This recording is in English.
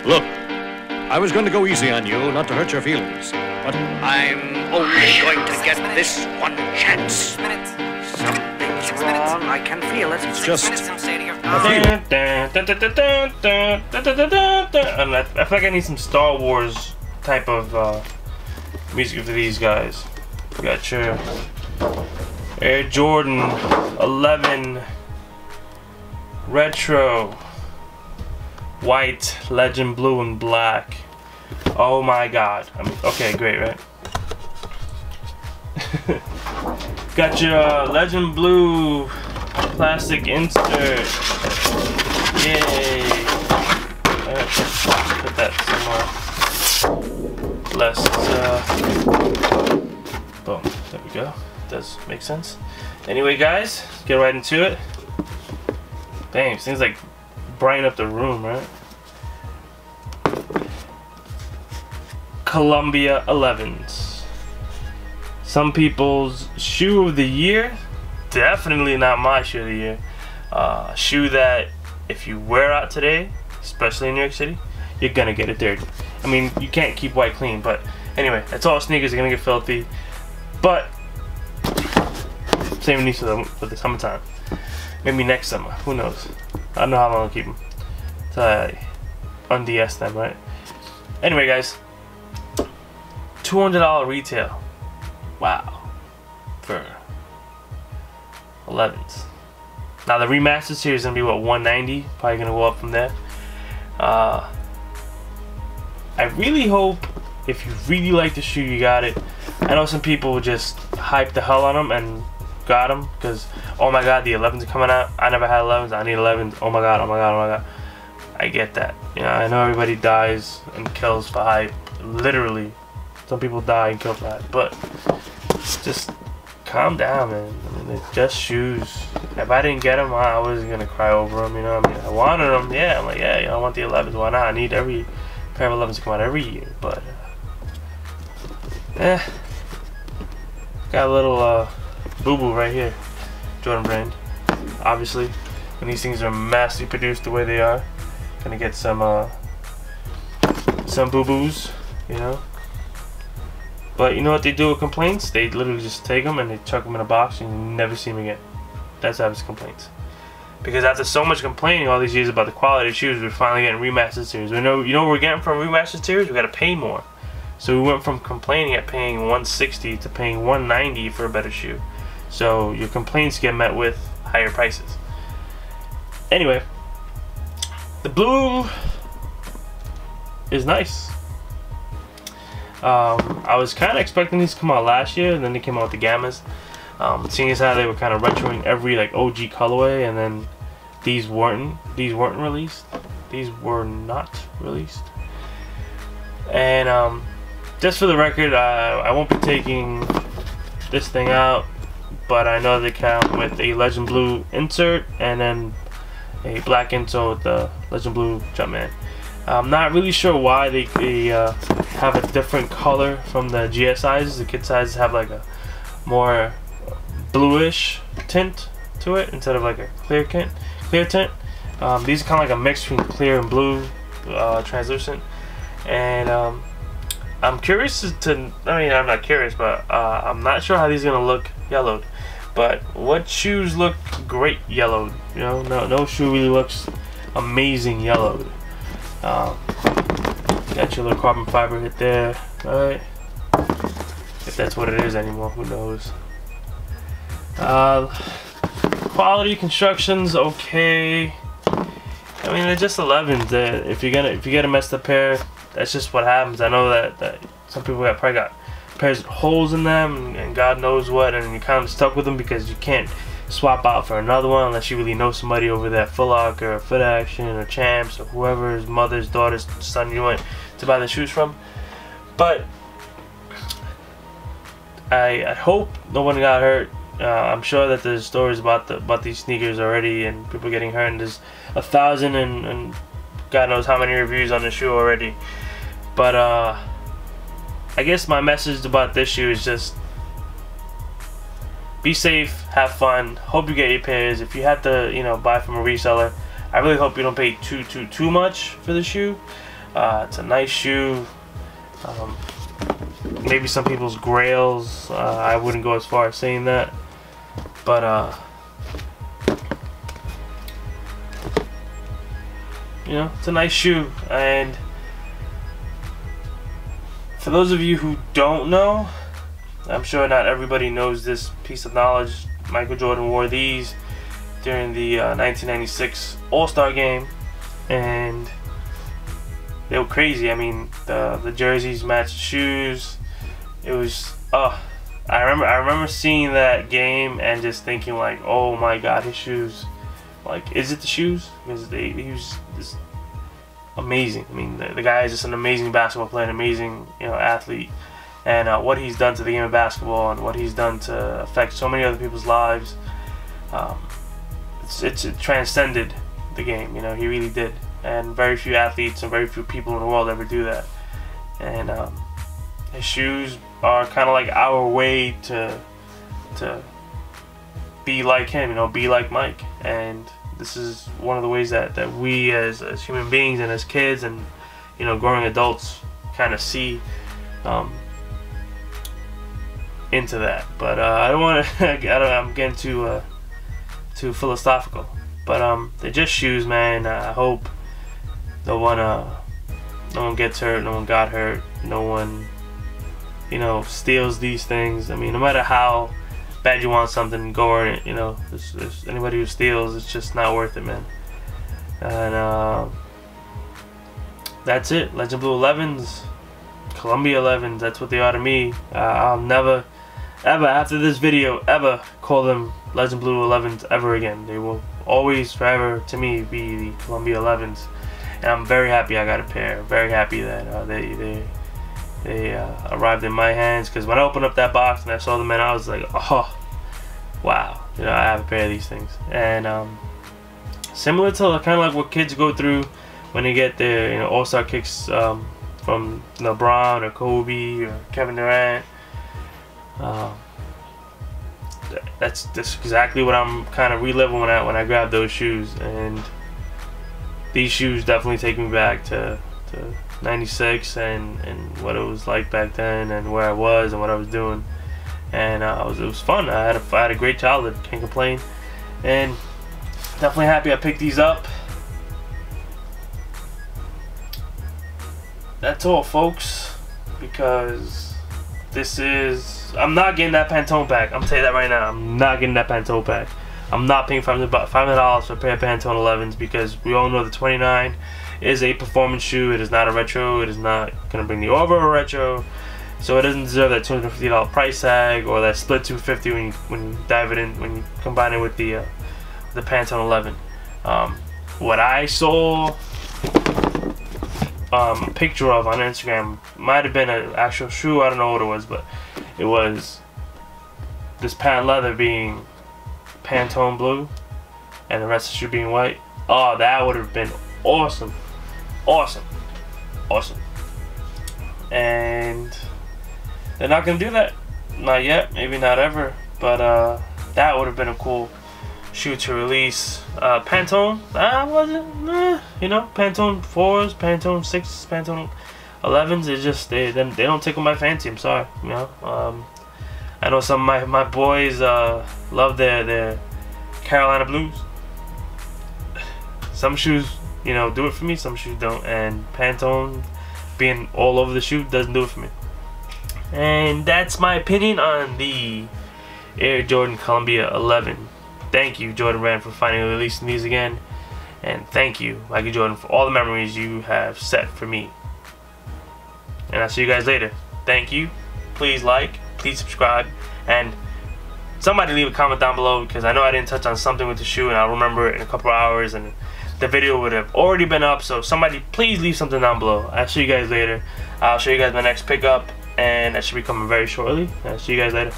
Look, I was going to go easy on you, not to hurt your feelings. But I'm only going to get this one chance. Something's wrong. I can feel it. It's just a feeling. I feel like I need some Star Wars type of music for these guys. You got your Air Jordan 11 Retro White, Legend Blue, and Black. Oh my god. I mean, okay, great, right? Got your Legend Blue plastic insert. Yay. Alright, put that somewhere less. Boom. There we go. Does make sense. Anyway, guys, get right into it. Dang, things like brighten up the room, right? Columbia 11s. Some people's shoe of the year. Definitely not my shoe of the year. Shoe that if you wear out today, especially in New York City, you're gonna get it dirty. I mean, you can't keep white clean, but anyway, that's all sneakers are gonna get filthy. But same needs for the summertime. Maybe next summer, who knows? I don't know how long I'll keep them. So I unds them, right? Anyway, guys, $200 retail. Wow, for 11s. Now the remastered series is gonna be what, 190? Probably gonna go up from there. I really hope if you really like the shoe, you got it. I know some people just hype the hell on them and got them because, oh my god, the 11s are coming out. I never had 11s. I need 11s. Oh my god, oh my god, oh my god. I get that. You know, I know everybody dies and kills for hype. Literally, some people die and kill for hype. But just calm down, man. I mean, they're just shoes. If I didn't get them, I wasn't gonna cry over them. You know what I mean? I wanted them. Yeah, I'm like, yeah, you know, I want the 11s. Why not? I need every pair of 11s to come out every year. But got a little boo-boo right here. Jordan brand. Obviously, when these things are massively produced the way they are, gonna get some boo-boos, you know. But you know what they do with complaints? They literally just take them and they chuck them in a box and you never see them again. That's Avis complaints. Because after so much complaining all these years about the quality of shoes, we're finally getting remastered series. We know, you know what we're getting from remastered series? We gotta pay more. So we went from complaining at paying $160 to paying $190 for a better shoe. So your complaints get met with higher prices. Anyway, the blue is nice. I was kind of expecting these to come out last year, and then they came out with the Gammas. Seeing as how they were kind of retroing every like OG colorway, and then these weren't released. These were not released. And just for the record, I won't be taking this thing out, but I know they come with a Legend Blue insert and then a black insole with the Legend Blue Jumpman. I'm not really sure why they have a different color from the GS sizes. The kid sizes have like a more bluish tint to it instead of like a clear tint. These are kind of like a mix between clear and blue, translucent. And I'm curious to, I mean, I'm not curious, but I'm not sure how these are gonna look yellowed. But what shoes look great yellowed? You know, no shoe really looks amazing yellowed. Got your little carbon fiber hit there, alright? If that's what it is anymore, who knows? Quality construction's okay. I mean, they're just 11s. If you get a messed up pair, that's just what happens. I know that some people probably got pairs with holes in them and God knows what, and you're kind of stuck with them because you can't swap out for another one unless you really know somebody over there at Foot Locker or Foot Action or Champs or whoever's mother's daughter's son you want to buy the shoes from. But I hope no one got hurt. I'm sure that there's stories about these sneakers already and people getting hurt, and there's 1,000 and God knows how many reviews on the shoe already. But I guess my message about this shoe is just be safe, have fun, hope you get your pairs. If you have to, you know, buy from a reseller, I really hope you don't pay too much for the shoe. It's a nice shoe. Maybe some people's grails. I wouldn't go as far as saying that, but you know, it's a nice shoe. And for those of you who don't know, I'm sure not everybody knows this piece of knowledge. Michael Jordan wore these during the 1996 All-Star game, and they were crazy. I mean, the jerseys matched the shoes. It was I remember seeing that game and just thinking like, oh my God, his shoes. Like, is it the shoes? Because he was just amazing. I mean, the guy is just an amazing basketball player, an amazing, you know, athlete. And what he's done to the game of basketball and what he's done to affect so many other people's lives, it transcended the game. You know, he really did. And very few athletes and very few people in the world ever do that. And his shoes are kind of like our way to be like him, you know, be like Mike. And this is one of the ways that we as human beings and as kids and, you know, growing adults kind of see into that. But I don't want to I'm getting too philosophical, but they're just shoes, man. I hope no one gets hurt, no one got hurt, no one, you know, steals these things. I mean, no matter how bad you want something, go earn it. You know, there's anybody who steals, it's just not worth it, man. And that's it. Legend Blue 11s, Columbia 11s. That's what they are to me. I'll never, ever after this video, ever call them Legend Blue 11s ever again. They will always, forever, to me, be the Columbia 11s. And I'm very happy I got a pair. Very happy that they arrived in my hands, because when I opened up that box and I saw them, and I was like, oh wow, you know, I have a pair of these things. And similar to kind of like what kids go through when they get their, you know, all-star kicks from LeBron or Kobe or Kevin Durant. That's exactly what I'm kind of reliving when I grab those shoes. And these shoes definitely take me back to 96 and what it was like back then, and where I was and what I was doing. And it was fun. I had a great childhood, can't complain. And definitely happy I picked these up. That's all, folks, because I'm not getting that Pantone pack. I'm telling you that right now. I'm not getting that Pantone pack. I'm not paying $500 for a pair of Pantone 11s, because we all know the 29 is a performance shoe. It is not a retro. It is not going to bring you over a retro, so it doesn't deserve that $250 price tag or that split $250 when you dive it in, when you combine it with the Pantone 11. What I saw a picture of on Instagram might have been an actual shoe. I don't know what it was, but it was this patent leather being Pantone blue and the rest of the shoe being white. Oh, that would have been awesome. Awesome. And they're not gonna do that. Not yet, maybe not ever, but that would have been a cool shoe to release. Pantone, wasn't, you know, Pantone 4s, Pantone 6s, Pantone 11s, it's just, they don't tickle my fancy. I'm sorry, you know. I know some of my boys love their Carolina Blues. Some shoes, you know, do it for me, some shoes don't, and Pantone being all over the shoe doesn't do it for me. And that's my opinion on the Air Jordan Columbia 11. Thank you, Jordan Brand, for finally releasing these again, and thank you, Michael Jordan, for all the memories you have set for me. And I'll see you guys later. Thank you. Please like, please subscribe, and somebody leave a comment down below, because I know I didn't touch on something with the shoe, and I'll remember it in a couple of hours, and the video would have already been up. So somebody please leave something down below. I'll see you guys later. I'll show you guys my next pickup, and that should be coming very shortly. I'll see you guys later.